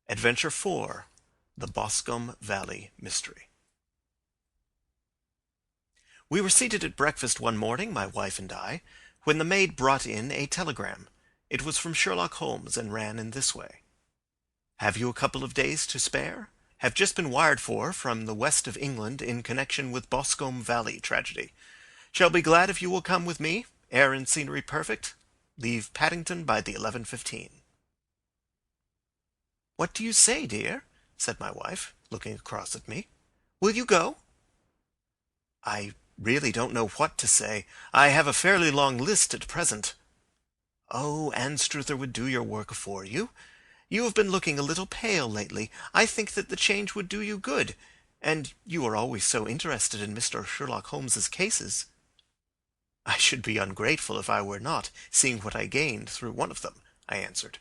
Adventure 4. The Boscombe Valley Mystery. We were seated at breakfast one morning, my wife and I, when the maid brought in a telegram. It was from Sherlock Holmes, and ran in this way. "Have you a couple of days to spare? Have just been wired for from the west of England in connection with Boscombe Valley tragedy. Shall be glad if you will come with me. Air and scenery perfect. Leave Paddington by the 11:15. "What do you say, dear?" said my wife, looking across at me. "Will you go?" "I really don't know what to say. I have a fairly long list at present." "Oh, Anstruther would do your work for you. You have been looking a little pale lately. I think that the change would do you good. And you are always so interested in Mr. Sherlock Holmes's cases." "I should be ungrateful if I were not, seeing what I gained through one of them," I answered.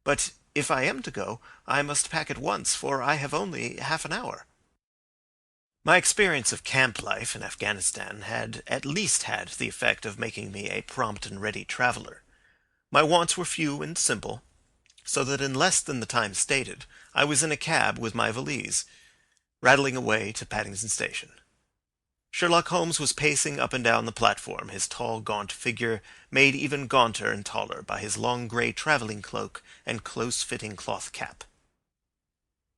"But if I am to go, I must pack at once, for I have only half an hour." My experience of camp life in Afghanistan had at least had the effect of making me a prompt and ready traveller. My wants were few and simple, so that in less than the time stated I was in a cab with my valise, rattling away to Paddington Station. Sherlock Holmes was pacing up and down the platform, his tall, gaunt figure made even gaunter and taller by his long grey travelling cloak and close-fitting cloth cap.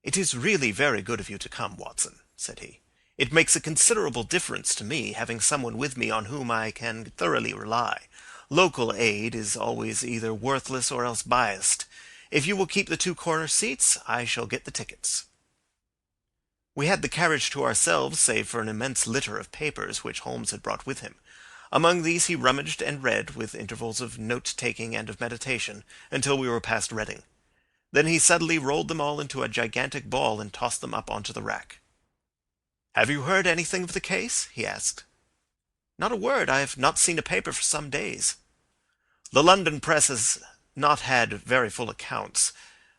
"It is really very good of you to come, Watson," said he. "It makes a considerable difference to me, having someone with me on whom I can thoroughly rely. Local aid is always either worthless or else biased. If you will keep the two corner seats, I shall get the tickets." We had the carriage to ourselves, save for an immense litter of papers which Holmes had brought with him. Among these he rummaged and read, with intervals of note-taking and of meditation, until we were past Reading. Then he suddenly rolled them all into a gigantic ball and tossed them up onto the rack. "Have you heard anything of the case?" he asked. "Not a word. I have not seen a paper for some days." "The London press has not had very full accounts.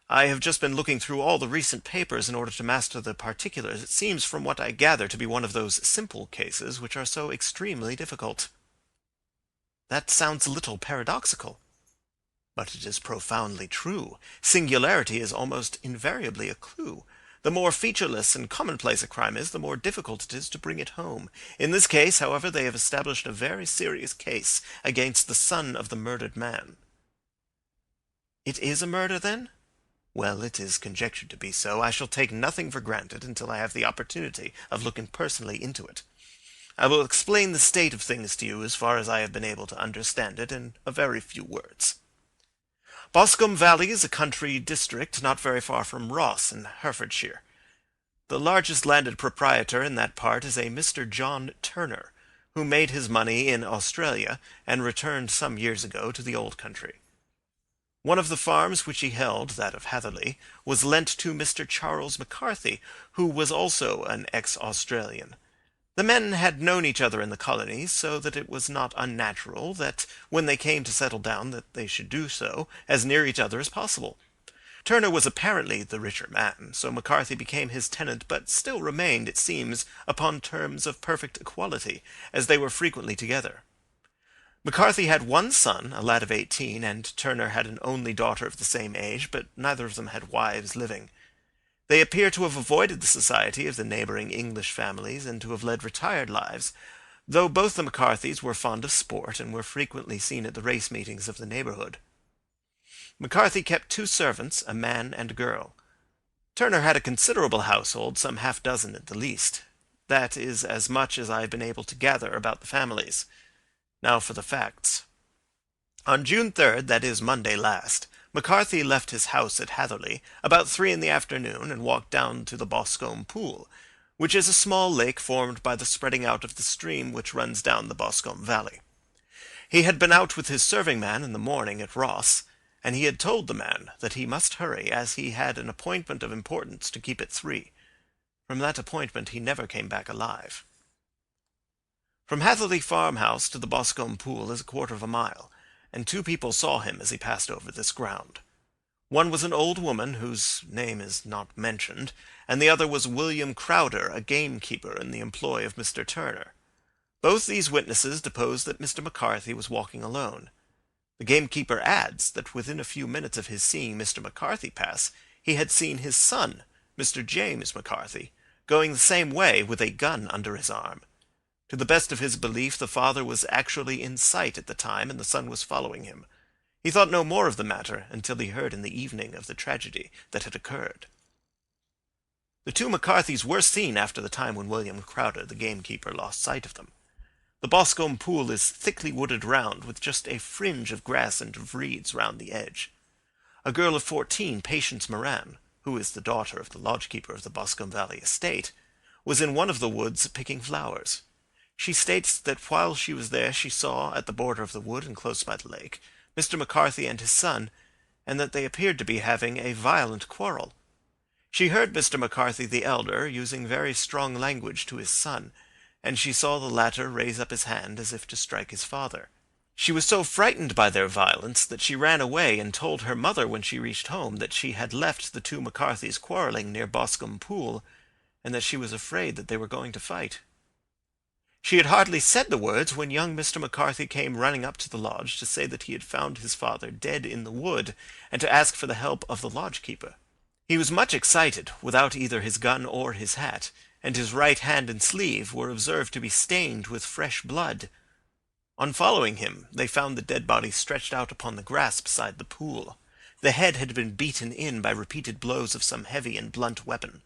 I have just been looking through all the recent papers in order to master the particulars. It seems from what I gather to be one of those simple cases which are so extremely difficult." "That sounds a little paradoxical." "But it is profoundly true. Singularity is almost invariably a clue. The more featureless and commonplace a crime is, the more difficult it is to bring it home. In this case, however, they have established a very serious case against the son of the murdered man." "It is a murder, then?" "Well, it is conjectured to be so. I shall take nothing for granted until I have the opportunity of looking personally into it. I will explain the state of things to you as far as I have been able to understand it in a very few words. Boscombe Valley is a country district not very far from Ross in Herefordshire. The largest landed proprietor in that part is a Mr. John Turner, who made his money in Australia and returned some years ago to the old country. One of the farms which he held, that of Hatherley, was lent to Mr. Charles McCarthy, who was also an ex-Australian. The men had known each other in the colonies, so that it was not unnatural that when they came to settle down that they should do so as near each other as possible. Turner was apparently the richer man, so McCarthy became his tenant, but still remained, it seems, upon terms of perfect equality, as they were frequently together. McCarthy had one son, a lad of 18, and Turner had an only daughter of the same age, but neither of them had wives living. They appear to have avoided the society of the neighbouring English families, and to have led retired lives, though both the McCarthys were fond of sport, and were frequently seen at the race meetings of the neighbourhood. McCarthy kept two servants, a man and a girl. Turner had a considerable household, some half-dozen at the least. That is as much as I have been able to gather about the families. Now for the facts. On June 3rd, that is Monday last, McCarthy left his house at Hatherley about 3 in the afternoon and walked down to the Boscombe Pool, which is a small lake formed by the spreading out of the stream which runs down the Boscombe Valley. He had been out with his serving-man in the morning at Ross, and he had told the man that he must hurry, as he had an appointment of importance to keep at 3. From that appointment he never came back alive. From Hatherley farmhouse to the Boscombe Pool is a quarter of a mile, and two people saw him as he passed over this ground. One was an old woman, whose name is not mentioned, and the other was William Crowder, a gamekeeper in the employ of Mr. Turner. Both these witnesses deposed that Mr. McCarthy was walking alone. The gamekeeper adds that within a few minutes of his seeing Mr. McCarthy pass, he had seen his son, Mr. James McCarthy, going the same way with a gun under his arm. To the best of his belief, the father was actually in sight at the time, and the son was following him. He thought no more of the matter until he heard in the evening of the tragedy that had occurred. The two McCarthys were seen after the time when William Crowder, the gamekeeper, lost sight of them. The Boscombe pool is thickly wooded round, with just a fringe of grass and of reeds round the edge. A girl of 14, Patience Moran, who is the daughter of the lodgekeeper of the Boscombe Valley estate, was in one of the woods picking flowers. She states that while she was there she saw, at the border of the wood and close by the lake, Mr. McCarthy and his son, and that they appeared to be having a violent quarrel. She heard Mr. McCarthy the elder using very strong language to his son, and she saw the latter raise up his hand as if to strike his father. She was so frightened by their violence that she ran away and told her mother when she reached home that she had left the two McCarthys quarrelling near Boscombe Pool, and that she was afraid that they were going to fight. She had hardly said the words when young Mr. McCarthy came running up to the lodge to say that he had found his father dead in the wood, and to ask for the help of the lodgekeeper. He was much excited, without either his gun or his hat, and his right hand and sleeve were observed to be stained with fresh blood. On following him, they found the dead body stretched out upon the grass beside the pool. The head had been beaten in by repeated blows of some heavy and blunt weapon.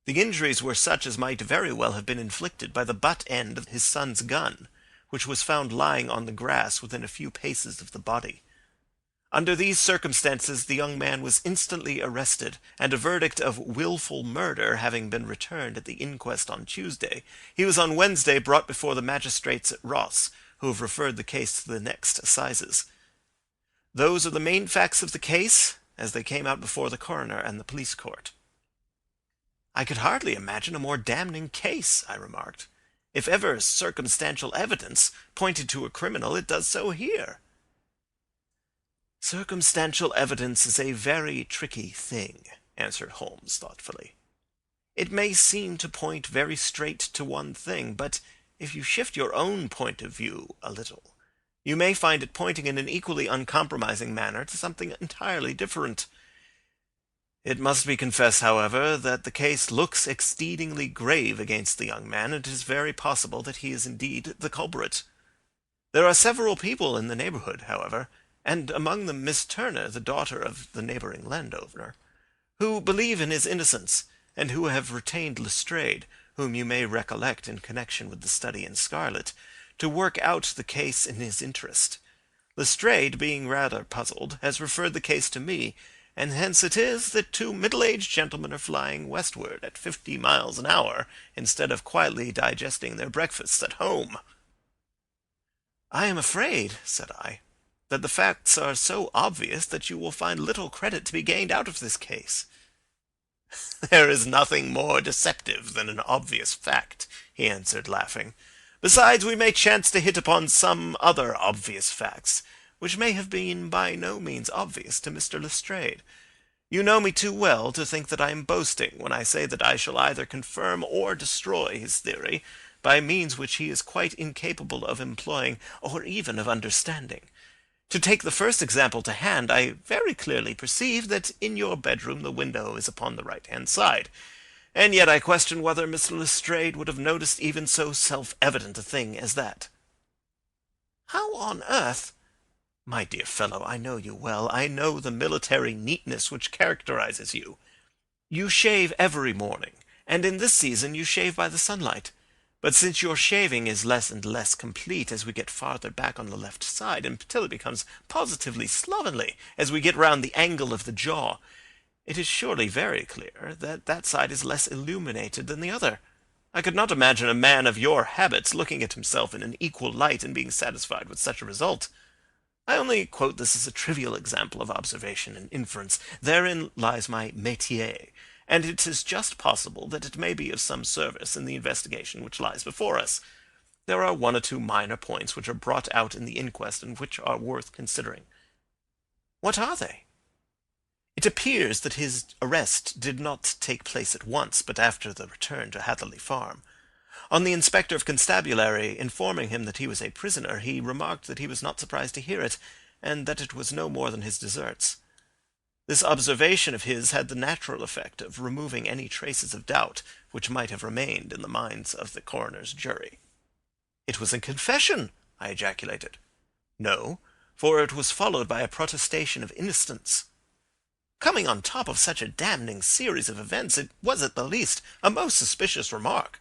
The injuries were such as might very well have been inflicted by the butt end of his son's gun, which was found lying on the grass within a few paces of the body. Under these circumstances the young man was instantly arrested, and a verdict of wilful murder having been returned at the inquest on Tuesday, he was on Wednesday brought before the magistrates at Ross, who have referred the case to the next assizes. Those are the main facts of the case, as they came out before the coroner and the police court. "I could hardly imagine a more damning case," I remarked. "If ever circumstantial evidence pointed to a criminal, it does so here." "Circumstantial evidence is a very tricky thing," answered Holmes thoughtfully. "It may seem to point very straight to one thing, but if you shift your own point of view a little, you may find it pointing in an equally uncompromising manner to something entirely different. It must be confessed, however, that the case looks exceedingly grave against the young man, and it is very possible that he is indeed the culprit. There are several people in the neighbourhood, however, and among them Miss Turner, the daughter of the neighbouring landowner, who believe in his innocence, and who have retained Lestrade, whom you may recollect in connection with the study in scarlet, to work out the case in his interest. Lestrade, being rather puzzled, has referred the case to me, and hence it is that two middle-aged gentlemen are flying westward at 50 miles an hour, instead of quietly digesting their breakfasts at home." "I am afraid," said I, "that the facts are so obvious that you will find little credit to be gained out of this case." "There is nothing more deceptive than an obvious fact," he answered, laughing. "Besides, we may chance to hit upon some other obvious facts, which may have been by no means obvious to Mr. Lestrade. You know me too well to think that I am boasting when I say that I shall either confirm or destroy his theory by means which he is quite incapable of employing or even of understanding. To take the first example to hand, I very clearly perceive that in your bedroom the window is upon the right-hand side, and yet I question whether Mr. Lestrade would have noticed even so self-evident a thing as that." "How on earth—" "My dear fellow, I know you well. I know the military neatness which characterizes you. You shave every morning, and in this season you shave by the sunlight. But since your shaving is less and less complete as we get farther back on the left side, until it becomes positively slovenly as we get round the angle of the jaw, it is surely very clear that that side is less illuminated than the other. I could not imagine a man of your habits looking at himself in an equal light and being satisfied with such a result. I only quote this as a trivial example of observation and inference. Therein lies my métier, and it is just possible that it may be of some service in the investigation which lies before us. There are one or two minor points which are brought out in the inquest and which are worth considering." "What are they?" "It appears that his arrest did not take place at once, but after the return to Hatherley Farm. On the inspector of constabulary informing him that he was a prisoner, he remarked that he was not surprised to hear it, and that it was no more than his deserts. This observation of his had the natural effect of removing any traces of doubt which might have remained in the minds of the coroner's jury. "It was a confession!" I ejaculated. "No, for it was followed by a protestation of innocence. Coming on top of such a damning series of events, it was at the least a most suspicious remark."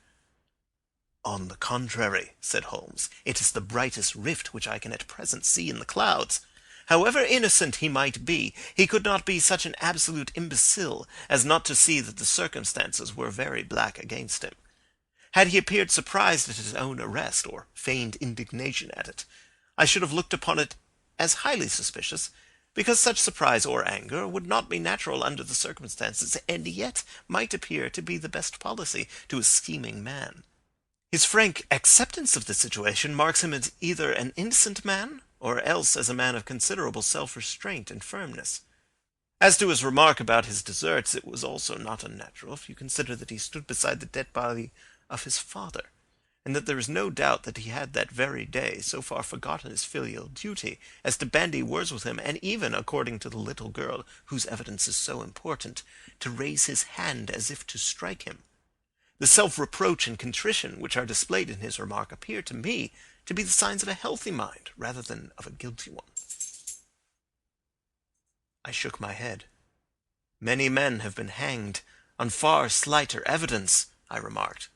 "On the contrary," said Holmes, "it is the brightest rift which I can at present see in the clouds. However innocent he might be, he could not be such an absolute imbecile as not to see that the circumstances were very black against him. Had he appeared surprised at his own arrest, or feigned indignation at it, I should have looked upon it as highly suspicious, because such surprise or anger would not be natural under the circumstances, and yet might appear to be the best policy to a scheming man. His frank acceptance of the situation marks him as either an innocent man, or else as a man of considerable self-restraint and firmness. As to his remark about his deserts, it was also not unnatural, if you consider that he stood beside the dead body of his father, and that there is no doubt that he had that very day so far forgotten his filial duty as to bandy words with him, and even, according to the little girl whose evidence is so important, to raise his hand as if to strike him. The self-reproach and contrition which are displayed in his remark appear to me to be the signs of a healthy mind rather than of a guilty one." I shook my head. "Many men have been hanged on far slighter evidence," I remarked.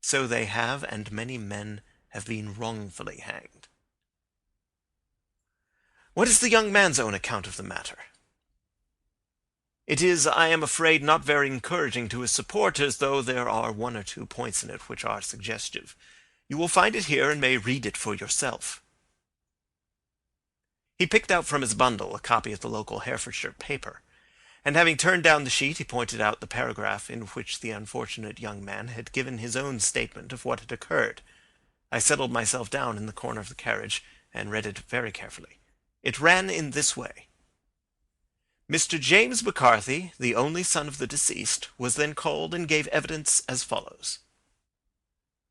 "So they have, and many men have been wrongfully hanged." "What is the young man's own account of the matter?" "It is, I am afraid, not very encouraging to his supporters, though there are one or two points in it which are suggestive. You will find it here, and may read it for yourself." He picked out from his bundle a copy of the local Herefordshire paper, and having turned down the sheet, he pointed out the paragraph in which the unfortunate young man had given his own statement of what had occurred. I settled myself down in the corner of the carriage, and read it very carefully. It ran in this way: "Mr. James McCarthy, the only son of the deceased, was then called and gave evidence as follows.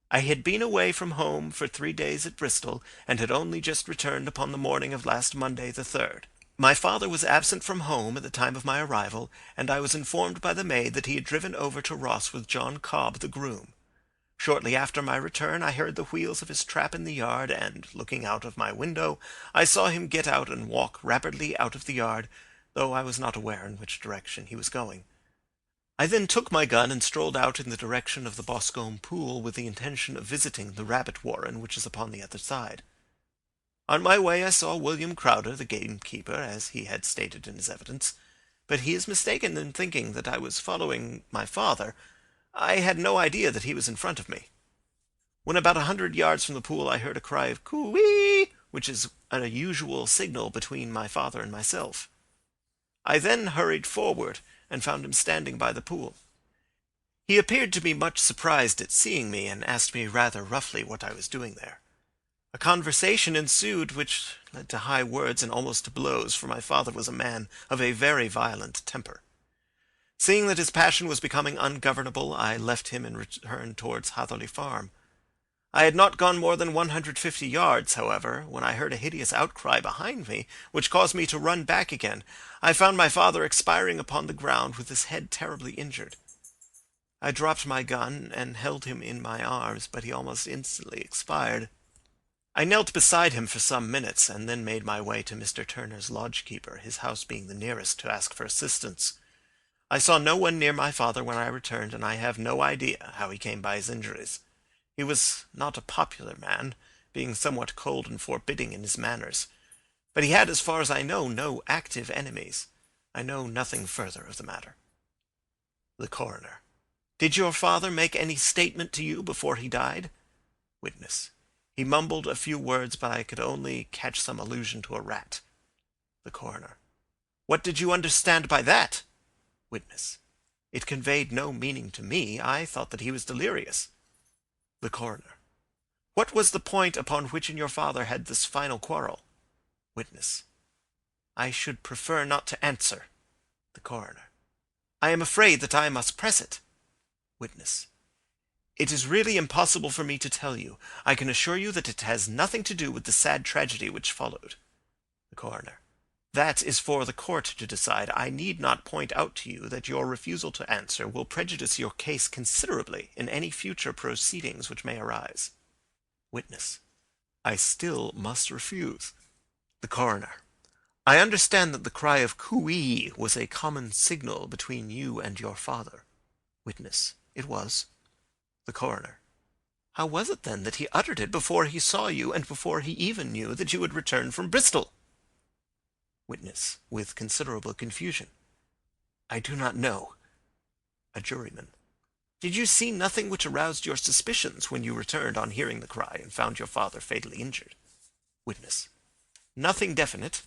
I had been away from home for 3 days at Bristol, and had only just returned upon the morning of last Monday the 3rd. My father was absent from home at the time of my arrival, and I was informed by the maid that he had driven over to Ross with John Cobb, the groom. Shortly after my return I heard the wheels of his trap in the yard, and, looking out of my window, I saw him get out and walk rapidly out of the yard, though I was not aware in which direction he was going. I then took my gun and strolled out in the direction of the Boscombe pool with the intention of visiting the rabbit warren which is upon the other side. On my way I saw William Crowder, the gamekeeper, as he had stated in his evidence, but he is mistaken in thinking that I was following my father. I had no idea that he was in front of me. When about 100 yards from the pool I heard a cry of coo-ee, which is a usual signal between my father and myself. I then hurried forward, and found him standing by the pool. He appeared to be much surprised at seeing me, and asked me rather roughly what I was doing there. A conversation ensued which led to high words and almost to blows, for my father was a man of a very violent temper. Seeing that his passion was becoming ungovernable, I left him and returned towards Hatherley Farm. I had not gone more than 150 yards, however, when I heard a hideous outcry behind me, which caused me to run back again. I found my father expiring upon the ground with his head terribly injured. I dropped my gun and held him in my arms, but he almost instantly expired. I knelt beside him for some minutes, and then made my way to Mr. Turner's lodge-keeper, his house being the nearest, to ask for assistance. I saw no one near my father when I returned, and I have no idea how he came by his injuries. He was not a popular man, being somewhat cold and forbidding in his manners. But he had, as far as I know, no active enemies. I know nothing further of the matter." The Coroner: "Did your father make any statement to you before he died?" Witness: "He mumbled a few words, but I could only catch some allusion to a rat." The Coroner: "What did you understand by that?" Witness: "It conveyed no meaning to me. I thought that he was delirious." The Coroner: "What was the point upon which you and your father had this final quarrel?" Witness: "I should prefer not to answer." The Coroner: "I am afraid that I must press it." Witness: "It is really impossible for me to tell you. I can assure you that it has nothing to do with the sad tragedy which followed." The Coroner: That is for the court to decide. I need not point out to you that your refusal to answer will prejudice your case considerably in any future proceedings which may arise. Witness. I still must refuse. The coroner. I understand that the cry of cooee was a common signal between you and your father. Witness. It was. The coroner. How was it then that he uttered it before he saw you and before he even knew that you had returned from Bristol? Witness, with considerable confusion. I do not know. A juryman. Did you see nothing which aroused your suspicions when you returned on hearing the cry and found your father fatally injured? Witness. Nothing definite.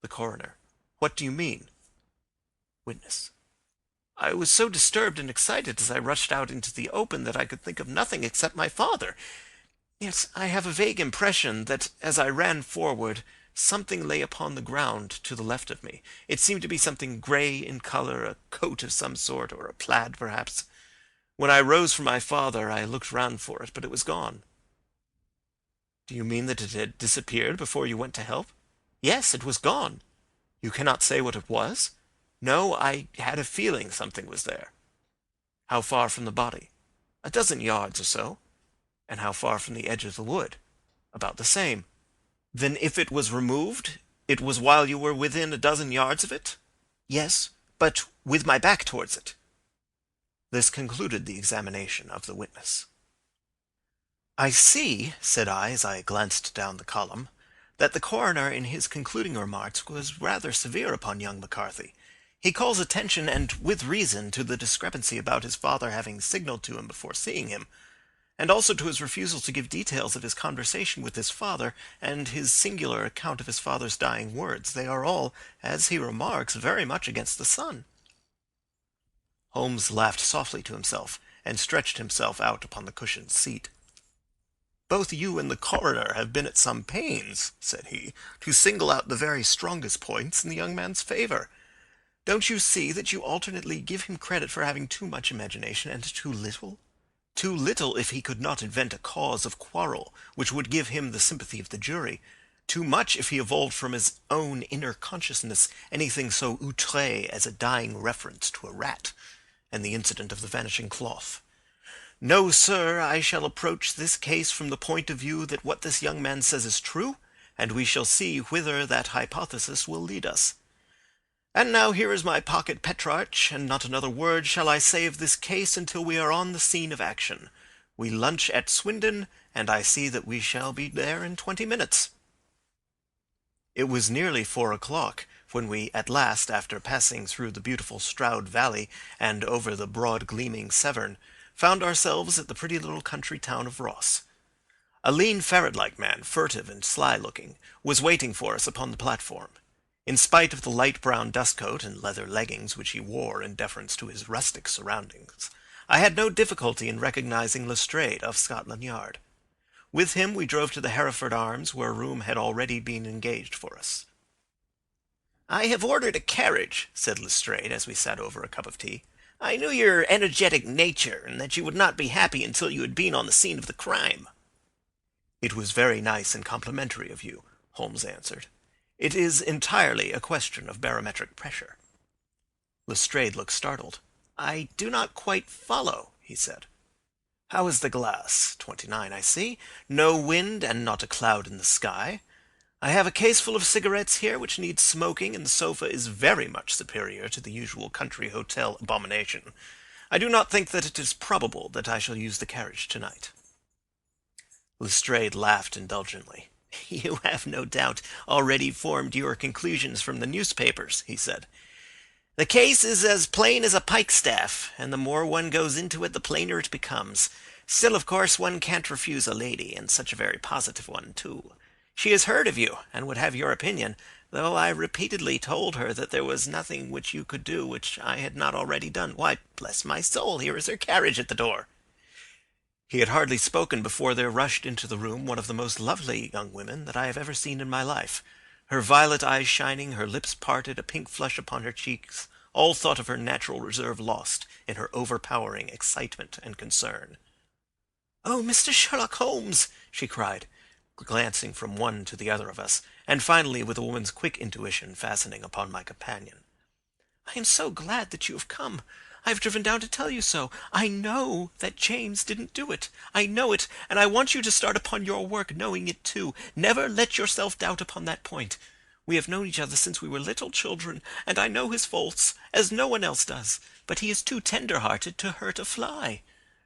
The coroner. What do you mean? Witness. I was so disturbed and excited as I rushed out into the open that I could think of nothing except my father. Yes, I have a vague impression that as I ran forward, something lay upon the ground to the left of me. It seemed to be something grey in colour, a coat of some sort, or a plaid perhaps. When I rose from my father, I looked round for it, but it was gone. Do you mean that it had disappeared before you went to help? Yes, it was gone. You cannot say what it was? No, I had a feeling something was there. How far from the body? 12 yards or so. And how far from the edge of the wood? About the same. Then if it was removed, it was while you were within 12 yards of it? Yes, but with my back towards it. This concluded the examination of the witness. I see, said I as I glanced down the column, that the coroner in his concluding remarks was rather severe upon young McCarthy. He calls attention, and with reason, to the discrepancy about his father having signalled to him before seeing him, and also to his refusal to give details of his conversation with his father, and his singular account of his father's dying words. They are all, as he remarks, very much against the son. Holmes laughed softly to himself, and stretched himself out upon the cushioned seat. Both you and the coroner have been at some pains, said he, to single out the very strongest points in the young man's favour. Don't you see that you alternately give him credit for having too much imagination and too little? Too little if he could not invent a cause of quarrel which would give him the sympathy of the jury. Too much if he evolved from his own inner consciousness anything so outré as a dying reference to a rat, and the incident of the vanishing cloth. No, sir, I shall approach this case from the point of view that what this young man says is true, and we shall see whither that hypothesis will lead us. And now here is my pocket Petrarch, and not another word shall I say of this case until we are on the scene of action. We lunch at Swindon, and I see that we shall be there in 20 minutes. It was nearly 4 o'clock when we at last, after passing through the beautiful Stroud Valley and over the broad gleaming Severn, found ourselves at the pretty little country town of Ross. A lean ferret-like man, furtive and sly-looking, was waiting for us upon the platform. In spite of the light brown dustcoat and leather leggings which he wore in deference to his rustic surroundings, I had no difficulty in recognizing Lestrade of Scotland Yard. With him we drove to the Hereford Arms, where a room had already been engaged for us. "I have ordered a carriage," said Lestrade, as we sat over a cup of tea. "I knew your energetic nature, and that you would not be happy until you had been on the scene of the crime." "It was very nice and complimentary of you," Holmes answered. "It is entirely a question of barometric pressure." Lestrade looked startled. "I do not quite follow," he said. "How is the glass? 29, I see. No wind and not a cloud in the sky. I have a case full of cigarettes here which needs smoking, and the sofa is very much superior to the usual country hotel abomination. I do not think that it is probable that I shall use the carriage tonight." Lestrade laughed indulgently. "You have no doubt already formed your conclusions from the newspapers," he said. "The case is as plain as a pikestaff, and the more one goes into it the plainer it becomes. Still, of course, one can't refuse a lady, and such a very positive one, too. She has heard of you, and would have your opinion, though I repeatedly told her that there was nothing which you could do which I had not already done. Why, bless my soul, here is her carriage at the door." He had hardly spoken before there rushed into the room one of the most lovely young women that I have ever seen in my life. Her violet eyes shining, her lips parted, a pink flush upon her cheeks, all thought of her natural reserve lost in her overpowering excitement and concern. "Oh, Mr. Sherlock Holmes!" she cried, glancing from one to the other of us, and finally with a woman's quick intuition fastening upon my companion. "I am so glad that you have come. I have driven down to tell you so. I know that James didn't do it. I know it, and I want you to start upon your work knowing it too. Never let yourself doubt upon that point. We have known each other since we were little children, and I know his faults, as no one else does. But he is too tender-hearted to hurt a fly.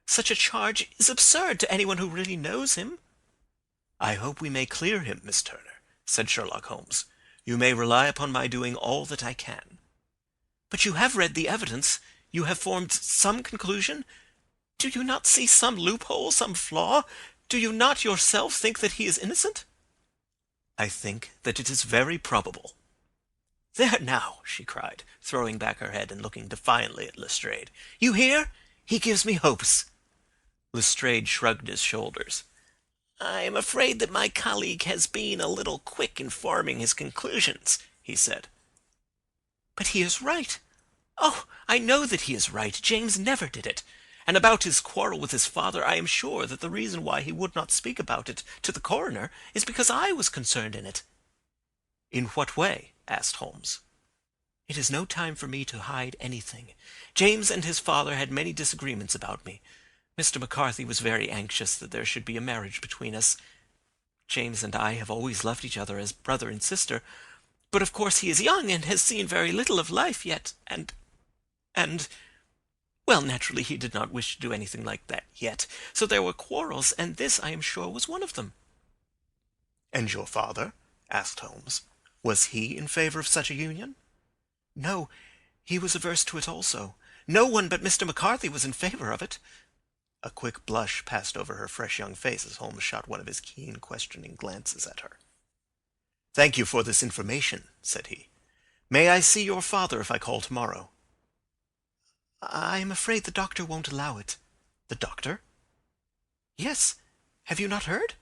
Such a charge is absurd to anyone who really knows him." "I hope we may clear him, Miss Turner," said Sherlock Holmes. "You may rely upon my doing all that I can." "But you have read the evidence. You have formed some conclusion. Do you not see some loophole, some flaw? Do you not yourself think that he is innocent?" "I think that it is very probable." "There now," she cried, throwing back her head and looking defiantly at Lestrade. "You hear? He gives me hopes." Lestrade shrugged his shoulders. "I am afraid that my colleague has been a little quick in forming his conclusions," he said. "But he is right. Oh, I know that he is right. James never did it. And about his quarrel with his father, I am sure that the reason why he would not speak about it to the coroner is because I was concerned in it." "In what way?" asked Holmes. "It is no time for me to hide anything. James and his father had many disagreements about me. Mr. McCarthy was very anxious that there should be a marriage between us. James and I have always loved each other as brother and sister, but of course he is young and has seen very little of life yet, and well, naturally he did not wish to do anything like that yet. So there were quarrels, and this, I am sure, was one of them." "And your father?" asked Holmes. "Was he in favor of such a union?" "No, he was averse to it also. No one but Mr. McCarthy was in favor of it." A quick blush passed over her fresh young face as Holmes shot one of his keen, questioning glances at her. "Thank you for this information," said he. "May I see your father if I call tomorrow?" "I am afraid the doctor won't allow it." "The doctor?" "Yes. Have you not heard?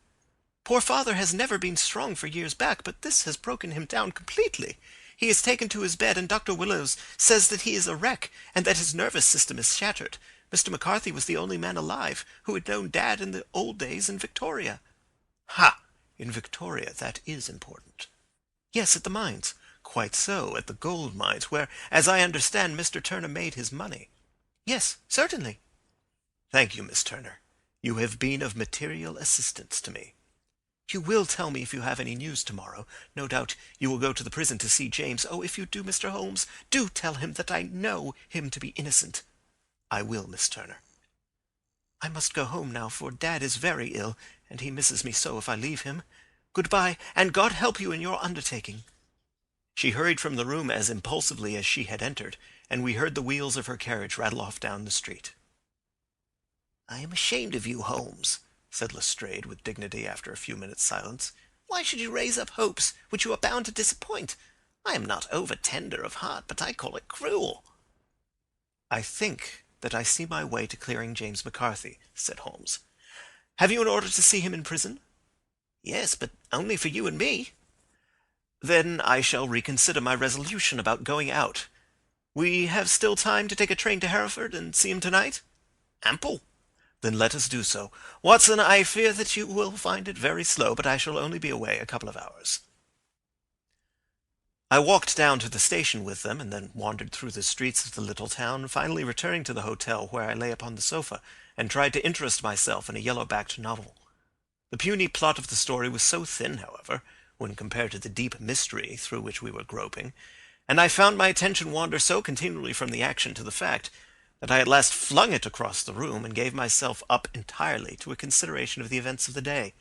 Poor father has never been strong for years back, but this has broken him down completely. He is taken to his bed, and Dr. Willows says that he is a wreck, and that his nervous system is shattered. Mr. McCarthy was the only man alive who had known Dad in the old days in Victoria." "Ha! In Victoria. That is important." "Yes, at the mines." "Quite so, at the gold mines, where, as I understand, Mr. Turner made his money." "Yes, certainly." "Thank you, Miss Turner. You have been of material assistance to me." "You will tell me if you have any news tomorrow. No doubt you will go to the prison to see James. Oh, if you do, Mr. Holmes, do tell him that I know him to be innocent." "I will, Miss Turner." "I must go home now, for Dad is very ill, and he misses me so if I leave him. Good-bye, and God help you in your undertaking." She hurried from the room as impulsively as she had entered, and we heard the wheels of her carriage rattle off down the street. "I am ashamed of you, Holmes," said Lestrade with dignity after a few minutes' silence. "Why should you raise up hopes which you are bound to disappoint? I am not over-tender of heart, but I call it cruel." "I think that I see my way to clearing James McCarthy," said Holmes. "Have you an order to see him in prison?" "Yes, but only for you and me." "Then I shall reconsider my resolution about going out. We have still time to take a train to Hereford and see him tonight?" "Ample." "Then let us do so. Watson, I fear that you will find it very slow, but I shall only be away a couple of hours." I walked down to the station with them, and then wandered through the streets of the little town, finally returning to the hotel, where I lay upon the sofa, and tried to interest myself in a yellow-backed novel. The puny plot of the story was so thin, however, when compared to the deep mystery through which we were groping, and I found my attention wander so continually from the action to the fact, that I at last flung it across the room, and gave myself up entirely to a consideration of the events of the day.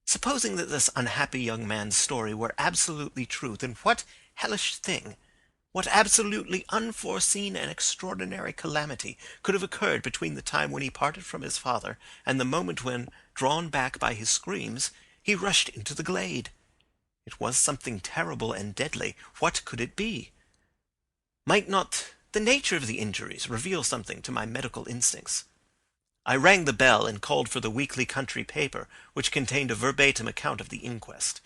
Supposing that this unhappy young man's story were absolutely true, then what hellish thing, what absolutely unforeseen and extraordinary calamity could have occurred between the time when he parted from his father and the moment when, drawn back by his screams, he rushed into the glade? It was something terrible and deadly. What could it be? Might not the nature of the injuries reveal something to my medical instincts? I rang the bell and called for the weekly country paper, which contained a verbatim account of the inquest.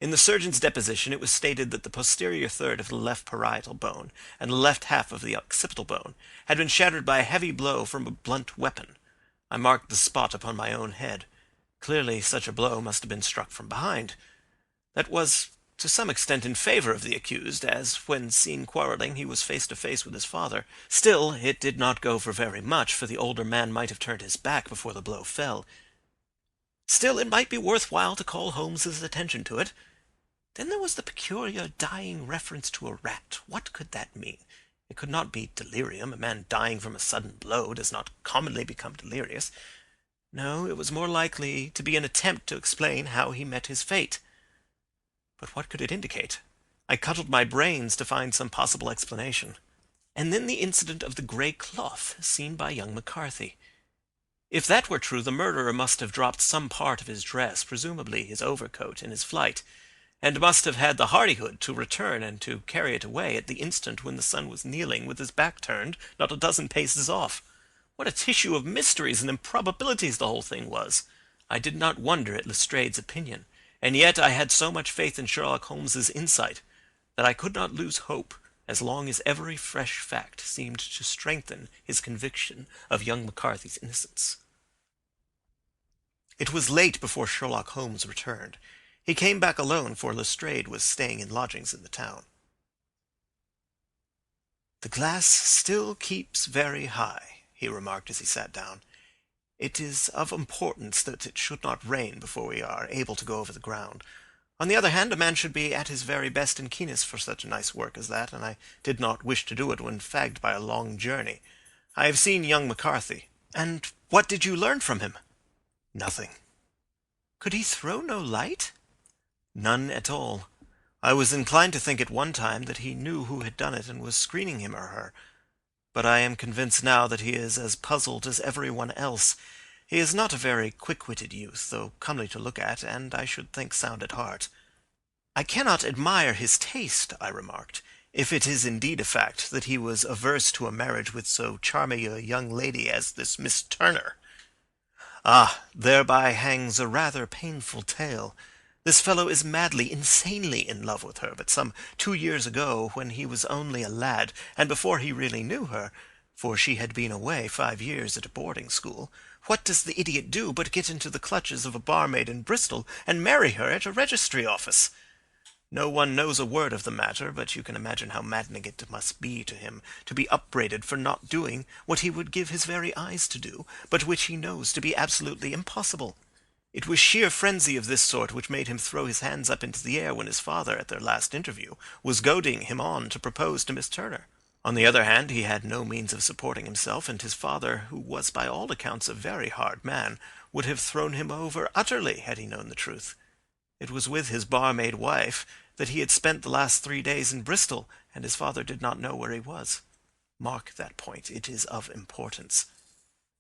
In the surgeon's deposition it was stated that the posterior third of the left parietal bone and the left half of the occipital bone had been shattered by a heavy blow from a blunt weapon. I marked the spot upon my own head. Clearly such a blow must have been struck from behind. That was to some extent in favour of the accused, as when seen quarrelling he was face to face with his father. Still, it did not go for very much, for the older man might have turned his back before the blow fell. Still, it might be worth while to call Holmes's attention to it. Then there was the peculiar dying reference to a rat. What could that mean? It could not be delirium. A man dying from a sudden blow does not commonly become delirious. No, it was more likely to be an attempt to explain how he met his fate. But what could it indicate? I cudgelled my brains to find some possible explanation. And then the incident of the grey cloth seen by young McCarthy. If that were true, the murderer must have dropped some part of his dress, presumably his overcoat, in his flight, and must have had the hardihood to return and to carry it away at the instant when the son was kneeling with his back turned not a dozen paces off. What a tissue of mysteries and improbabilities the whole thing was! I did not wonder at Lestrade's opinion, and yet I had so much faith in Sherlock Holmes's insight that I could not lose hope as long as every fresh fact seemed to strengthen his conviction of young McCarthy's innocence. It was late before Sherlock Holmes returned. He came back alone, for Lestrade was staying in lodgings in the town. "The glass still keeps very high," he remarked as he sat down. "It is of importance that it should not rain before we are able to go over the ground. On the other hand, a man should be at his very best and keenest for such a nice work as that, and I did not wish to do it when fagged by a long journey. I have seen young McCarthy." "And what did you learn from him?" "Nothing." "Could he throw no light?" "None at all. I was inclined to think at one time that he knew who had done it and was screening him or her. But I am convinced now that he is as puzzled as everyone else. He is not a very quick-witted youth, though comely to look at, and I should think sound at heart." "I cannot admire his taste," I remarked, "if it is indeed a fact that he was averse to a marriage with so charming a young lady as this Miss Turner." "Ah, thereby hangs a rather painful tale. This fellow is madly, insanely in love with her, but some 2 years ago, when he was only a lad, and before he really knew her, for she had been away 5 years at a boarding school, what does the idiot do but get into the clutches of a barmaid in Bristol and marry her at a registry office? No one knows a word of the matter, but you can imagine how maddening it must be to him to be upbraided for not doing what he would give his very eyes to do, but which he knows to be absolutely impossible. It was sheer frenzy of this sort which made him throw his hands up into the air when his father, at their last interview, was goading him on to propose to Miss Turner. On the other hand, he had no means of supporting himself, and his father, who was by all accounts a very hard man, would have thrown him over utterly had he known the truth. It was with his barmaid wife that he had spent the last 3 days in Bristol, and his father did not know where he was. Mark that point. It is of importance.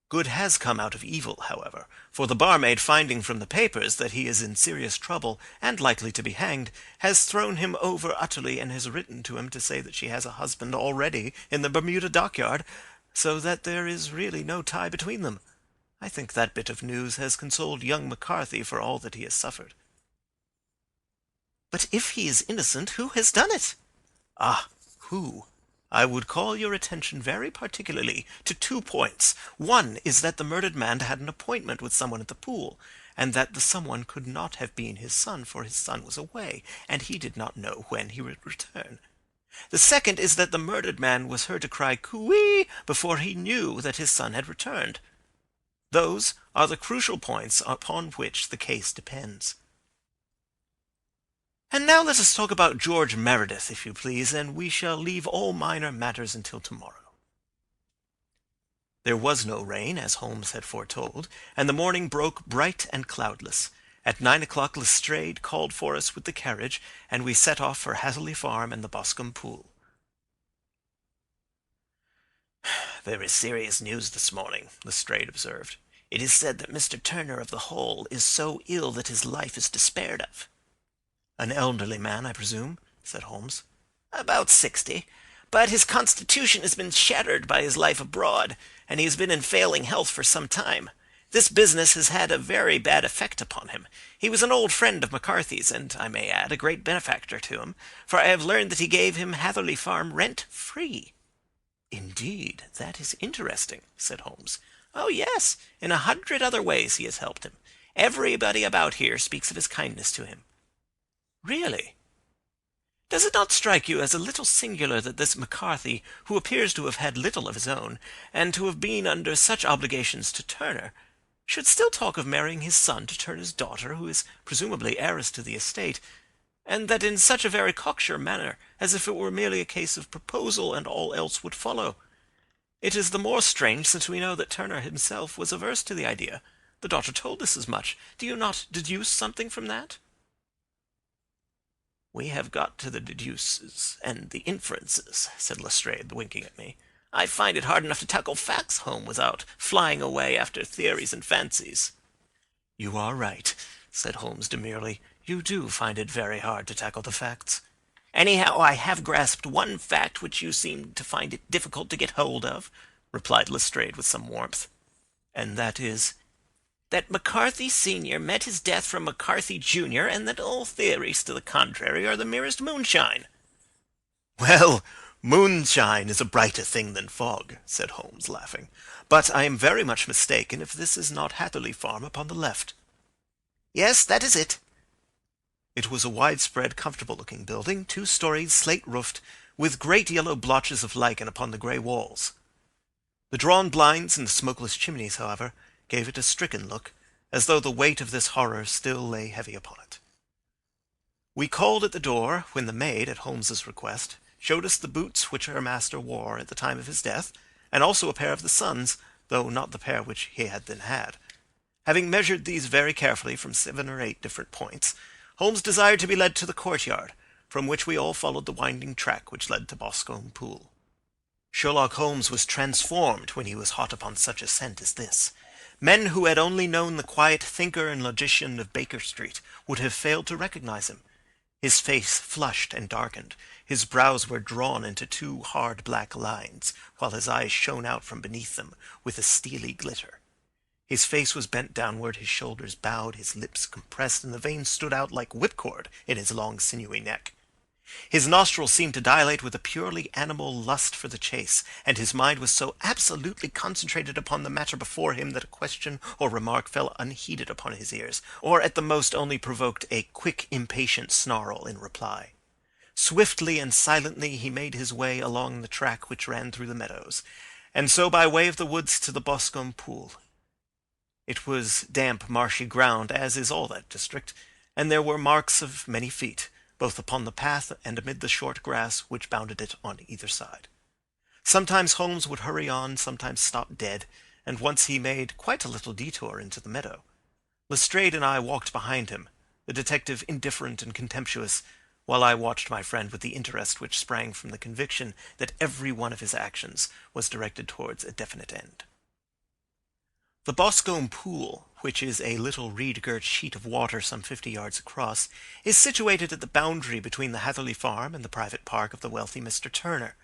Good has come out of evil, however, for the barmaid, finding from the papers that he is in serious trouble and likely to be hanged, has thrown him over utterly and has written to him to say that she has a husband already in the Bermuda dockyard, so that there is really no tie between them. I think that bit of news has consoled young McCarthy for all that he has suffered." "But if he is innocent, who has done it?" "Ah, who? I would call your attention very particularly to 2 points. One is that the murdered man had an appointment with someone at the pool, and that the someone could not have been his son, for his son was away, and he did not know when he would return. The second is that the murdered man was heard to cry coo-ee before he knew that his son had returned. Those are the crucial points upon which the case depends. And now let us talk about George Meredith, if you please, and we shall leave all minor matters until tomorrow." There was no rain, as Holmes had foretold, and the morning broke bright and cloudless. At 9 o'clock Lestrade called for us with the carriage, and we set off for Hatherley Farm and the Boscombe Pool. "Very serious news this morning," Lestrade observed. "It is said that Mr. Turner of the Hole is so ill that his life is despaired of." "An elderly man, I presume?" said Holmes. "About 60. But his constitution has been shattered by his life abroad, and he has been in failing health for some time. This business has had a very bad effect upon him. He was an old friend of McCarthy's, and, I may add, a great benefactor to him, for I have learned that he gave him Hatherley Farm rent-free." "Indeed, that is interesting," said Holmes. "Oh, yes. In 100 other ways he has helped him. Everybody about here speaks of his kindness to him." Really? Does it not strike you as a little singular that this McCarthy, who appears to have had little of his own, and to have been under such obligations to Turner, should still talk of marrying his son to Turner's daughter, who is presumably heiress to the estate, and that in such a very cocksure manner, as if it were merely a case of proposal and all else would follow? It is the more strange since we know that Turner himself was averse to the idea. The daughter told us as much. Do you not deduce something from that? We have got to the deduces and the inferences, said Lestrade, winking at me. I find it hard enough to tackle facts home without flying away after theories and fancies. You are right, said Holmes demurely. You do find it very hard to tackle the facts. Anyhow, I have grasped one fact which you seem to find it difficult to get hold of, replied Lestrade with some warmth. And that is? That McCarthy Sr. met his death from McCarthy Jr., and that all theories to the contrary are the merest moonshine. Well, moonshine is a brighter thing than fog, said Holmes, laughing. But I am very much mistaken if this is not Hatherley Farm upon the left. Yes, that is it. It was a widespread, comfortable-looking building, 2-storied, slate-roofed, with great yellow blotches of lichen upon the grey walls. The drawn blinds and the smokeless chimneys, however, gave it a stricken look, as though the weight of this horror still lay heavy upon it. We called at the door, when the maid, at Holmes's request, showed us the boots which her master wore at the time of his death, and also a pair of the son's, though not the pair which he had then had. Having measured these very carefully from 7 or 8 different points, Holmes desired to be led to the courtyard, from which we all followed the winding track which led to Boscombe Pool. Sherlock Holmes was transformed when he was hot upon such a scent as this. Men who had only known the quiet thinker and logician of Baker Street would have failed to recognize him. His face flushed and darkened. His brows were drawn into 2 hard black lines, while his eyes shone out from beneath them with a steely glitter. His face was bent downward, his shoulders bowed, his lips compressed, and the veins stood out like whipcord in his long sinewy neck. His nostrils seemed to dilate with a purely animal lust for the chase, and his mind was so absolutely concentrated upon the matter before him that a question or remark fell unheeded upon his ears, or at the most only provoked a quick, impatient snarl in reply. Swiftly and silently he made his way along the track which ran through the meadows, and so by way of the woods to the Boscombe Pool. It was damp, marshy ground, as is all that district, and there were marks of many feet, both upon the path and amid the short grass which bounded it on either side. Sometimes Holmes would hurry on, sometimes stop dead, and once he made quite a little detour into the meadow. Lestrade and I walked behind him, the detective indifferent and contemptuous, while I watched my friend with the interest which sprang from the conviction that every one of his actions was directed towards a definite end. The Boscombe Pool, which is a little reed-girt sheet of water some 50 yards across, is situated at the boundary between the Hatherley Farm and the private park of the wealthy Mr. Turner.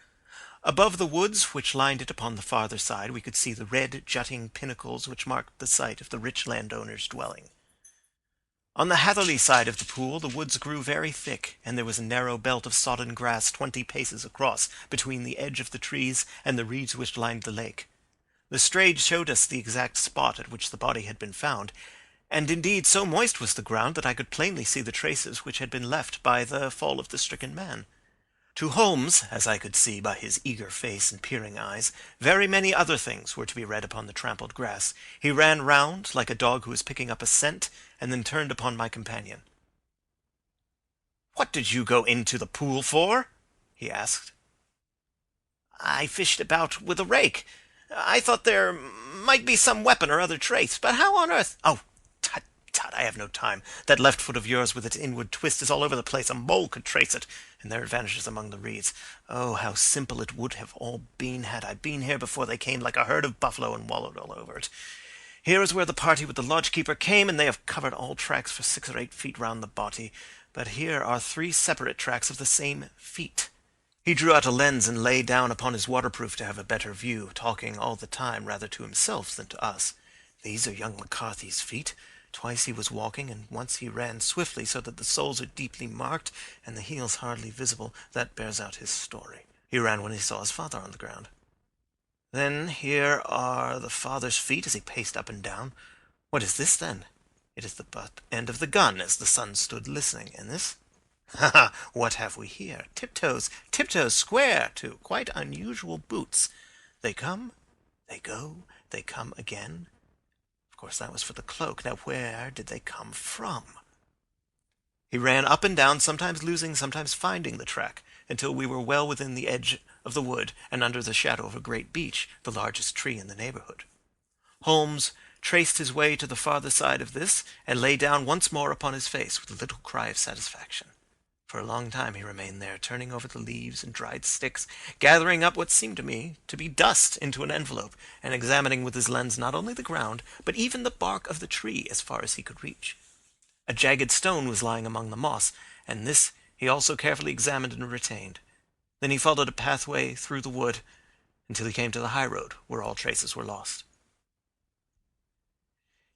Above the woods which lined it upon the farther side we could see the red, jutting pinnacles which marked the site of the rich landowner's dwelling. On the Hatherley side of the pool the woods grew very thick, and there was a narrow belt of sodden grass 20 paces across between the edge of the trees and the reeds which lined the lake. Lestrade showed us the exact spot at which the body had been found, and indeed so moist was the ground that I could plainly see the traces which had been left by the fall of the stricken man. To Holmes, as I could see by his eager face and peering eyes, very many other things were to be read upon the trampled grass. He ran round, like a dog who is picking up a scent, and then turned upon my companion. "What did you go into the pool for?" he asked. "I fished about with a rake. I thought there might be some weapon or other trace, but how on earth—" "Oh, tut, tut, I have no time. That left foot of yours with its inward twist is all over the place. A mole could trace it, and there it vanishes among the reeds. Oh, how simple it would have all been had I been here before they came like a herd of buffalo and wallowed all over it. Here is where the party with the lodge-keeper came, and they have covered all tracks for 6 or 8 feet round the body. But here are 3 separate tracks of the same feet." He drew out a lens and lay down upon his waterproof to have a better view, talking all the time rather to himself than to us. "These are young McCarthy's feet. Twice he was walking, and once he ran swiftly so that the soles are deeply marked and the heels hardly visible. That bears out his story. He ran when he saw his father on the ground. Then here are the father's feet as he paced up and down. What is this, then? It is the butt end of the gun as the son stood listening. And this? Ha ha! What have we here? Tiptoes, tiptoes square, too. Quite unusual boots. They come, they go, they come again. Of course, that was for the cloak. Now, where did they come from? He ran up and down, sometimes losing, sometimes finding the track, until we were well within the edge of the wood and under the shadow of a great beech, the largest tree in the neighbourhood. Holmes traced his way to the farther side of this, and lay down once more upon his face with a little cry of satisfaction. For a long time he remained there, turning over the leaves and dried sticks, gathering up what seemed to me to be dust into an envelope, and examining with his lens not only the ground, but even the bark of the tree as far as he could reach. A jagged stone was lying among the moss, and this he also carefully examined and retained. Then he followed a pathway through the wood until he came to the high road, where all traces were lost.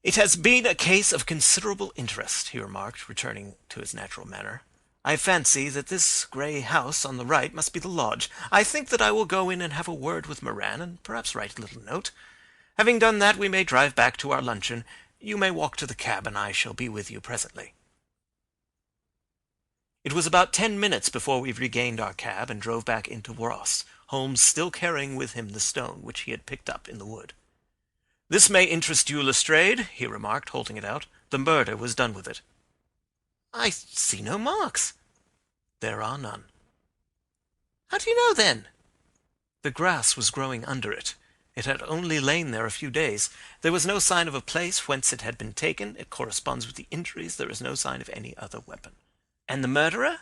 "It has been a case of considerable interest," he remarked, returning to his natural manner. "I fancy that this grey house on the right must be the lodge. I think that I will go in and have a word with Moran, and perhaps write a little note. Having done that, we may drive back to our luncheon. You may walk to the cab, and I shall be with you presently." It was about 10 minutes before we regained our cab and drove back into Ross, Holmes still carrying with him the stone which he had picked up in the wood. "This may interest you, Lestrade," he remarked, holding it out. "The murder was done with it." "I see no marks." "There are none." "How do you know, then?" "The grass was growing under it. It had only lain there a few days. There was no sign of a place whence it had been taken. It corresponds with the injuries. There is no sign of any other weapon." "And the murderer?"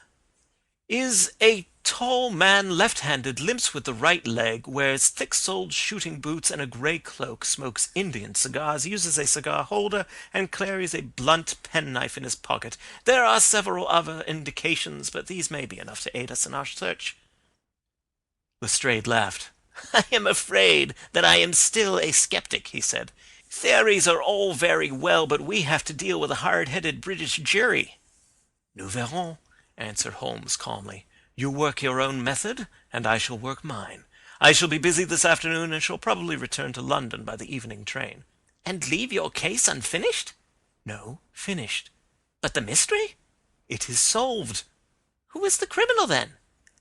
"Is a tall man, left-handed, limps with the right leg, wears thick-soled shooting boots and a grey cloak, smokes Indian cigars, uses a cigar holder, and carries a blunt penknife in his pocket. There are several other indications, but these may be enough to aid us in our search." Lestrade laughed. "I am afraid that I am still a skeptic," he said. "Theories are all very well, but we have to deal with a hard-headed British jury." "Nous verrons," answered Holmes calmly. "You work your own method, and I shall work mine. I shall be busy this afternoon, and shall probably return to London by the evening train." "And leave your case unfinished?" "No, finished." "But the mystery?" "It is solved." "Who is the criminal, then?"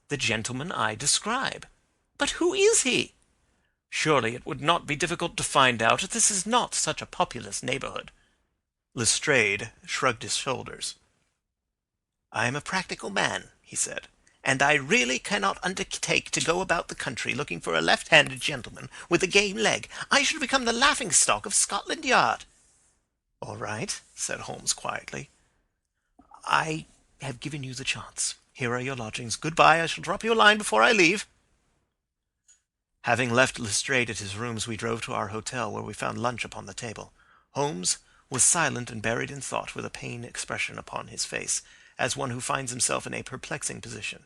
"The gentleman I describe." "But who is he?" "Surely it would not be difficult to find out. This is not such a populous neighbourhood." Lestrade shrugged his shoulders. "I am a practical man," he said, "and I really cannot undertake to go about the country looking for a left-handed gentleman with a game leg. I should become the laughing-stock of Scotland Yard." "All right," said Holmes quietly. "I have given you the chance. Here are your lodgings. Good-bye. I shall drop you a line before I leave." Having left Lestrade at his rooms, we drove to our hotel, where we found lunch upon the table. Holmes was silent and buried in thought, with a pained expression upon his face, as one who finds himself in a perplexing position.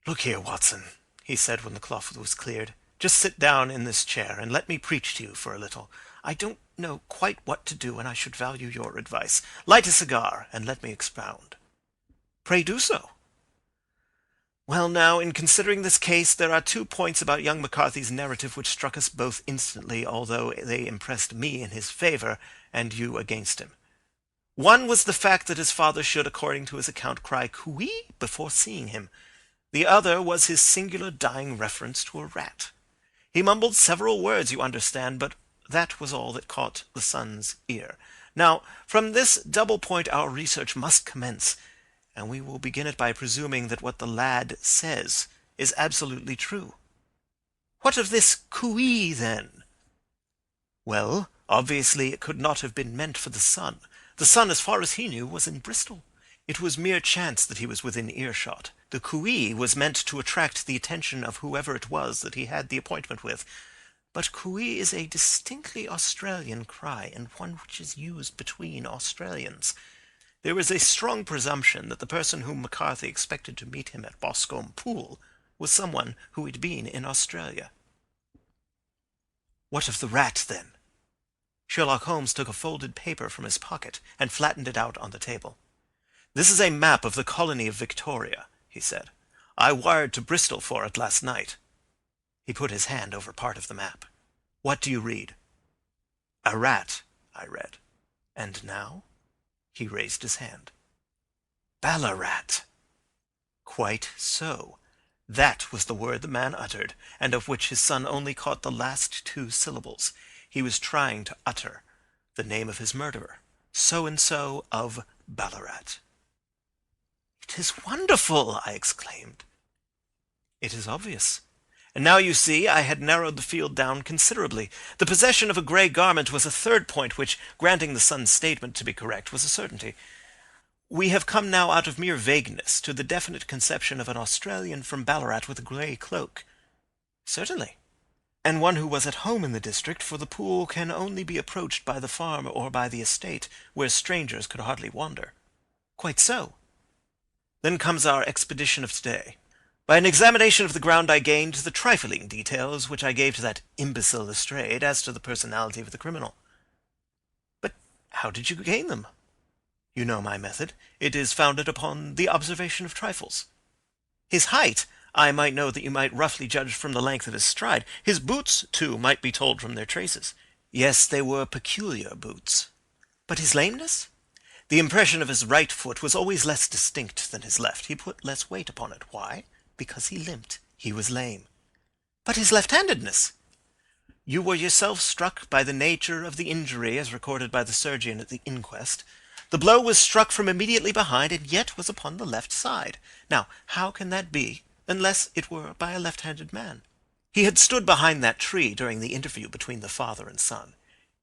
"Look here, Watson," he said when the cloth was cleared. "Just sit down in this chair, and let me preach to you for a little. I don't know quite what to do, and I should value your advice. Light a cigar, and let me expound." "Pray do so." "Well, now, in considering this case, there are 2 points about young McCarthy's narrative which struck us both instantly, although they impressed me in his favour and you against him. One was the fact that his father should, according to his account, cry "Cooee" before seeing him. The other was his singular dying reference to a rat. He mumbled several words, you understand, but that was all that caught the son's ear. Now, from this double point our research must commence, and we will begin it by presuming that what the lad says is absolutely true. What of this cooee, then? Well, obviously it could not have been meant for the son. The son, as far as he knew, was in Bristol. It was mere chance that he was within earshot. The cooee was meant to attract the attention of whoever it was that he had the appointment with. But cooee is a distinctly Australian cry, and one which is used between Australians. There is a strong presumption that the person whom McCarthy expected to meet him at Boscombe Pool was someone who had been in Australia. What of the rat, then? Sherlock Holmes took a folded paper from his pocket and flattened it out on the table. "This is a map of the colony of Victoria," he said. "I wired to Bristol for it last night." He put his hand over part of the map. "What do you read?" "A rat," I read. "And now?" He raised his hand. Ballarat. Quite so. That was the word the man uttered, and of which his son only caught the last two syllables. He was trying to utter the name of his murderer. So-and-so of Ballarat. "It is wonderful!" I exclaimed. "It is obvious. And now you see I had narrowed the field down considerably. The possession of a grey garment was a third point which, granting the son's statement to be correct, was a certainty. We have come now out of mere vagueness to the definite conception of an Australian from Ballarat with a grey cloak." "Certainly." "And one who was at home in the district, for the pool can only be approached by the farm or by the estate, where strangers could hardly wander." "Quite so." "Then comes our expedition of today. By an examination of the ground I gained the trifling details which I gave to that imbecile Lestrade as to the personality of the criminal." "But how did you gain them?" "You know my method. It is founded upon the observation of trifles. His height I might know that you might roughly judge from the length of his stride. His boots, too, might be told from their traces. Yes, they were peculiar boots." "But his lameness?" "The impression of his right foot was always less distinct than his left. He put less weight upon it. Why? Because he limped. He was lame." "But his left-handedness?" "You were yourself struck by the nature of the injury as recorded by the surgeon at the inquest. The blow was struck from immediately behind, and yet was upon the left side. Now, how can that be, unless it were by a left-handed man? He had stood behind that tree during the interview between the father and son.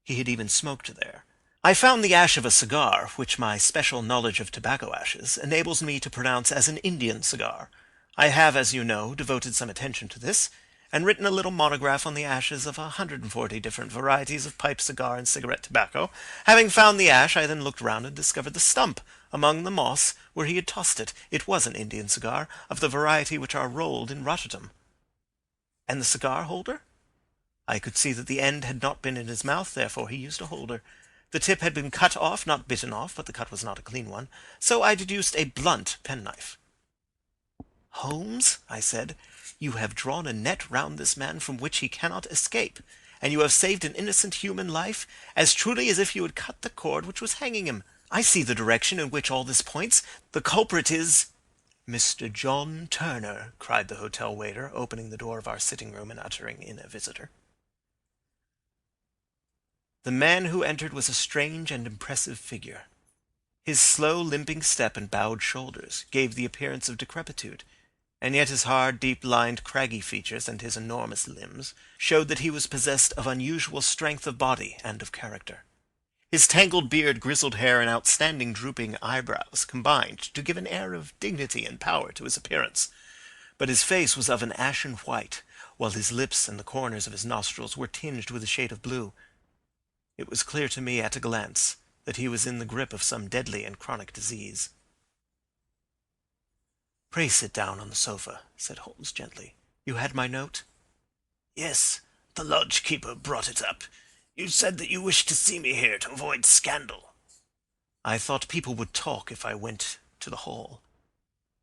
He had even smoked there. I found the ash of a cigar, which my special knowledge of tobacco ashes enables me to pronounce as an Indian cigar. I have, as you know, devoted some attention to this, and written a little monograph on the ashes of 140 different varieties of pipe, cigar, and cigarette tobacco. Having found the ash, I then looked round and discovered the stump among the moss where he had tossed it. It was an Indian cigar, of the variety which are rolled in Rotterdam." "And the cigar holder?" "I could see that the end had not been in his mouth, therefore he used a holder. The tip had been cut off, not bitten off, but the cut was not a clean one, so I deduced a blunt penknife." "Holmes," I said, "you have drawn a net round this man from which he cannot escape, and you have saved an innocent human life as truly as if you had cut the cord which was hanging him. I see the direction in which all this points. The culprit is—" "Mr. John Turner," cried the hotel waiter, opening the door of our sitting-room and uttering in a visitor. The man who entered was a strange and impressive figure. His slow, limping step and bowed shoulders gave the appearance of decrepitude, and yet his hard, deep-lined, craggy features and his enormous limbs showed that he was possessed of unusual strength of body and of character. His tangled beard, grizzled hair, and outstanding drooping eyebrows combined to give an air of dignity and power to his appearance, but his face was of an ashen white, while his lips and the corners of his nostrils were tinged with a shade of blue. It was clear to me at a glance that he was in the grip of some deadly and chronic disease. "Pray sit down on the sofa," said Holmes gently. "You had my note?" "Yes, the lodge-keeper brought it up. You said that you wished to see me here to avoid scandal." "I thought people would talk if I went to the hall."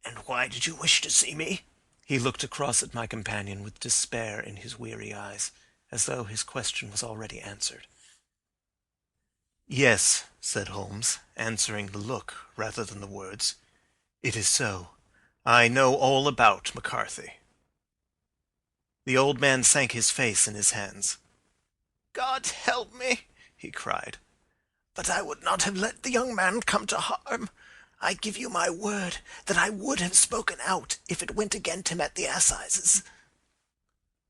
"And why did you wish to see me?" He looked across at my companion with despair in his weary eyes, as though his question was already answered. "Yes," said Holmes, answering the look rather than the words. "It is so. I know all about McCarthy." The old man sank his face in his hands. "God help me!" he cried. "But I would not have let the young man come to harm. I give you my word that I would have spoken out if it went against him at the assizes."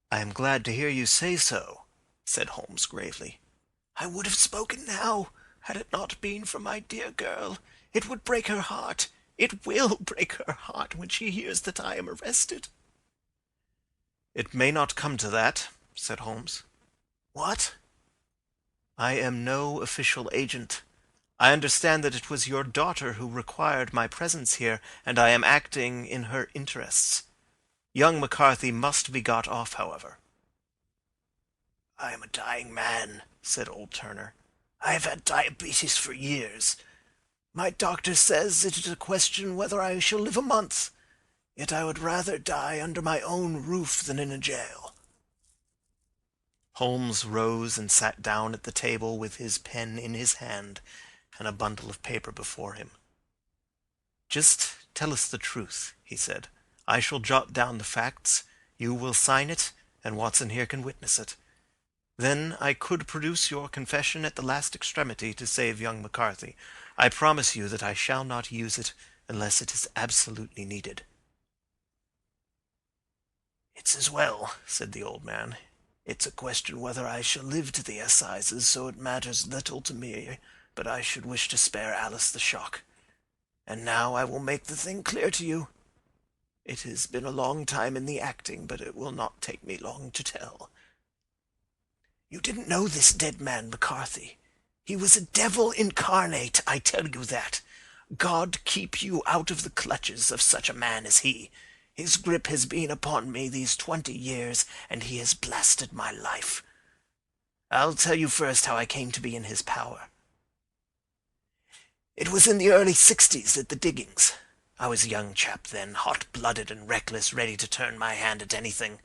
"I am glad to hear you say so," said Holmes gravely. "I would have spoken now, had it not been for my dear girl. It would break her heart. It will break her heart when she hears that I am arrested." "It may not come to that," said Holmes. "What?" "I am no official agent. I understand that it was your daughter who required my presence here, and I am acting in her interests. Young McCarthy must be got off, however." "I am a dying man," said old Turner. "I have had diabetes for years. My doctor says it is a question whether I shall live a month. Yet I would rather die under my own roof than in a jail." Holmes rose and sat down at the table with his pen in his hand and a bundle of paper before him. "Just tell us the truth," he said. "I shall jot down the facts, you will sign it, and Watson here can witness it. Then I could produce your confession at the last extremity to save young McCarthy. I promise you that I shall not use it unless it is absolutely needed." "It's as well," said the old man. "It's a question whether I shall live to the assizes, so it matters little to me, but I should wish to spare Alice the shock. And now I will make the thing clear to you. It has been a long time in the acting, but it will not take me long to tell. You didn't know this dead man, McCarthy. He was a devil incarnate, I tell you that. God keep you out of the clutches of such a man as he. His grip has been upon me these 20 years, and he has blasted my life. I'll tell you first how I came to be in his power. It was in the early 60s at the diggings. I was a young chap then, hot-blooded and reckless, ready to turn my hand at anything.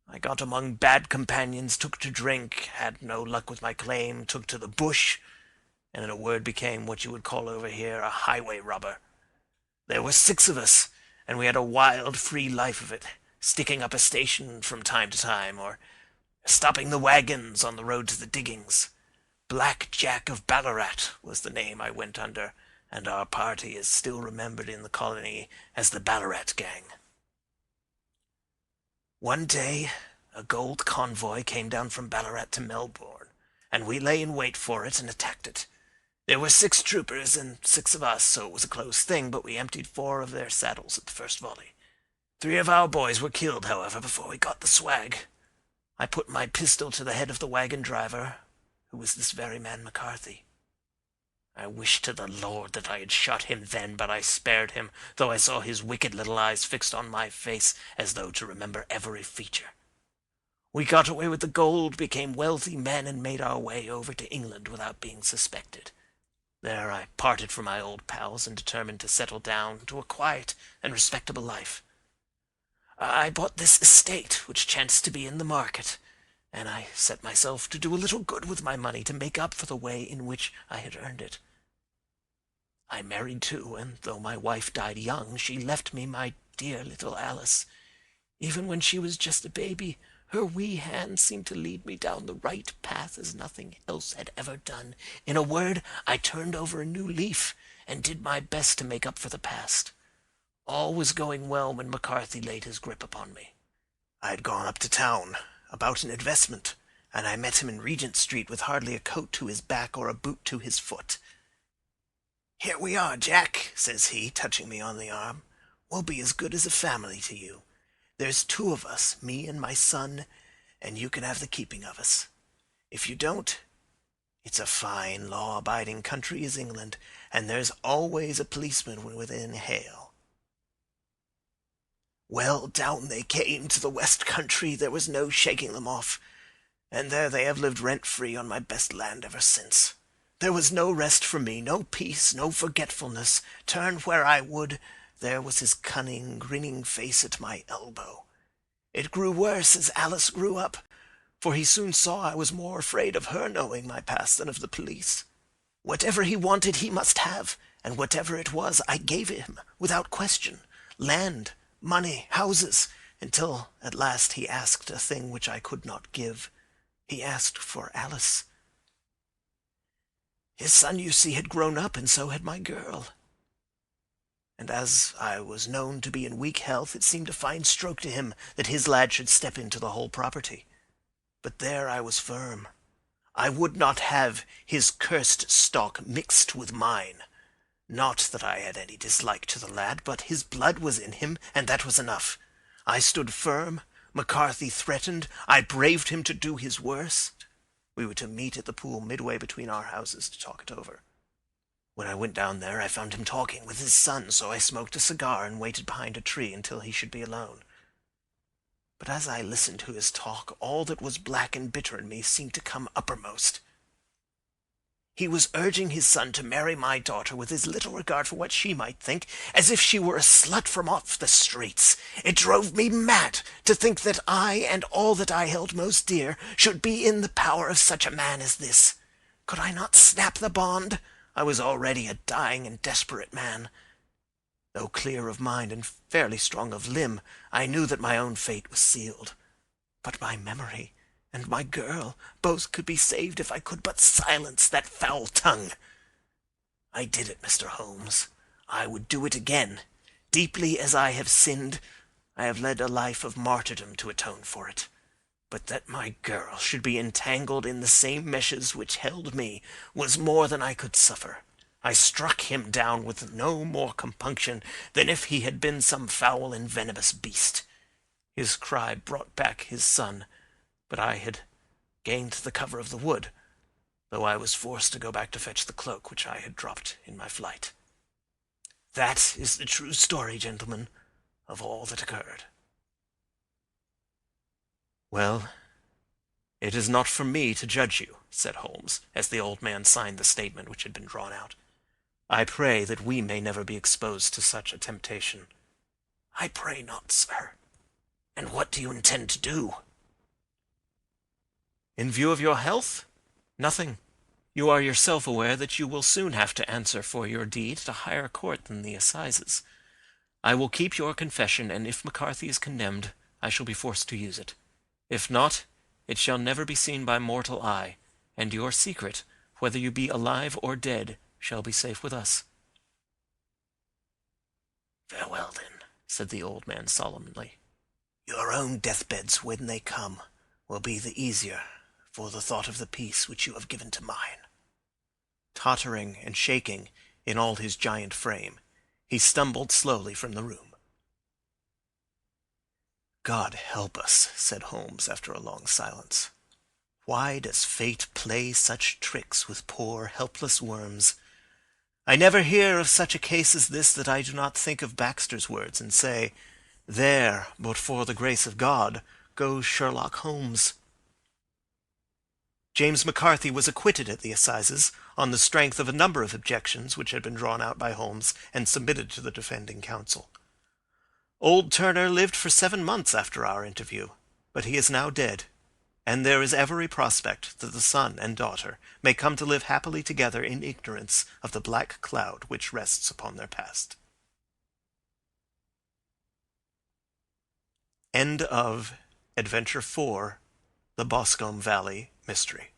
I got among bad companions, took to drink, had no luck with my claim, took to the bush, and in a word became what you would call over here a highway robber. There were 6 of us, and we had a wild, free life of it, sticking up a station from time to time, or stopping the wagons on the road to the diggings. Black Jack of Ballarat was the name I went under, and our party is still remembered in the colony as the Ballarat Gang. One day, a gold convoy came down from Ballarat to Melbourne, and we lay in wait for it and attacked it. There were 6 troopers and 6 of us, so it was a close thing, but we emptied 4 of their saddles at the first volley. 3 of our boys were killed, however, before we got the swag. I put my pistol to the head of the wagon driver, who was this very man McCarthy. I wished to the Lord that I had shot him then, but I spared him, though I saw his wicked little eyes fixed on my face as though to remember every feature. We got away with the gold, became wealthy men, and made our way over to England without being suspected. There I parted from my old pals and determined to settle down to a quiet and respectable life. I bought this estate, which chanced to be in the market, and I set myself to do a little good with my money to make up for the way in which I had earned it. I married too, and though my wife died young, she left me my dear little Alice. Even when she was just a baby, her wee hand seemed to lead me down the right path as nothing else had ever done. In a word, I turned over a new leaf and did my best to make up for the past. All was going well when McCarthy laid his grip upon me. I had gone up to town about an investment, and I met him in Regent Street with hardly a coat to his back or a boot to his foot. "Here we are, Jack," says he, touching me on the arm. "We'll be as good as a family to you. There's 2 of us, me and my son, and you can have the keeping of us. If you don't, it's a fine, law-abiding country is England, and there's always a policeman within hail." Well, down they came to the West Country. There was no shaking them off, and there they have lived rent-free on my best land ever since. There was no rest for me, no peace, no forgetfulness. Turn where I would, there was his cunning, grinning face at my elbow. It grew worse as Alice grew up, for he soon saw I was more afraid of her knowing my past than of the police. Whatever he wanted he must have, and whatever it was I gave him, without question. Land, money, houses, until at last he asked a thing which I could not give. He asked for Alice. His son, you see, had grown up, and so had my girl. And as I was known to be in weak health, it seemed a fine stroke to him that his lad should step into the whole property. But there I was firm. I would not have his cursed stock mixed with mine. Not that I had any dislike to the lad, but his blood was in him, and that was enough. I stood firm. McCarthy threatened. I braved him to do his worst. We were to meet at the pool midway between our houses to talk it over. When I went down there, I found him talking with his son, so I smoked a cigar and waited behind a tree until he should be alone. But as I listened to his talk, all that was black and bitter in me seemed to come uppermost. He was urging his son to marry my daughter with as little regard for what she might think, as if she were a slut from off the streets. It drove me mad to think that I and all that I held most dear should be in the power of such a man as this. Could I not snap the bond? I was already a dying and desperate man. Though clear of mind and fairly strong of limb, I knew that my own fate was sealed. But my memory and my girl both could be saved if I could but silence that foul tongue. I did it, Mr. Holmes. I would do it again. Deeply as I have sinned, I have led a life of martyrdom to atone for it. But that my girl should be entangled in the same meshes which held me was more than I could suffer. I struck him down with no more compunction than if he had been some foul and venomous beast. His cry brought back his son, but I had gained the cover of the wood, though I was forced to go back to fetch the cloak which I had dropped in my flight. That is the true story, gentlemen, of all that occurred. Well, it is not for me to judge you, said Holmes, as the old man signed the statement which had been drawn out. I pray that we may never be exposed to such a temptation. I pray not, sir. And what do you intend to do? In view of your health? Nothing. You are yourself aware that you will soon have to answer for your deed to higher court than the assizes. I will keep your confession, and if McCarthy is condemned, I shall be forced to use it. If not, it shall never be seen by mortal eye, and your secret, whether you be alive or dead, shall be safe with us. Farewell, then, said the old man solemnly. Your own deathbeds, when they come, will be the easier for the thought of the peace which you have given to mine. Tottering and shaking in all his giant frame, he stumbled slowly from the room. God help us, said Holmes after a long silence. Why does fate play such tricks with poor, helpless worms? I never hear of such a case as this that I do not think of Baxter's words and say, there, but for the grace of God, goes Sherlock Holmes. James McCarthy was acquitted at the assizes on the strength of a number of objections which had been drawn out by Holmes and submitted to the defending counsel. Old Turner lived for 7 months after our interview, but he is now dead, and there is every prospect that the son and daughter may come to live happily together in ignorance of the black cloud which rests upon their past. End of Adventure 4, The Boscombe Valley Mystery.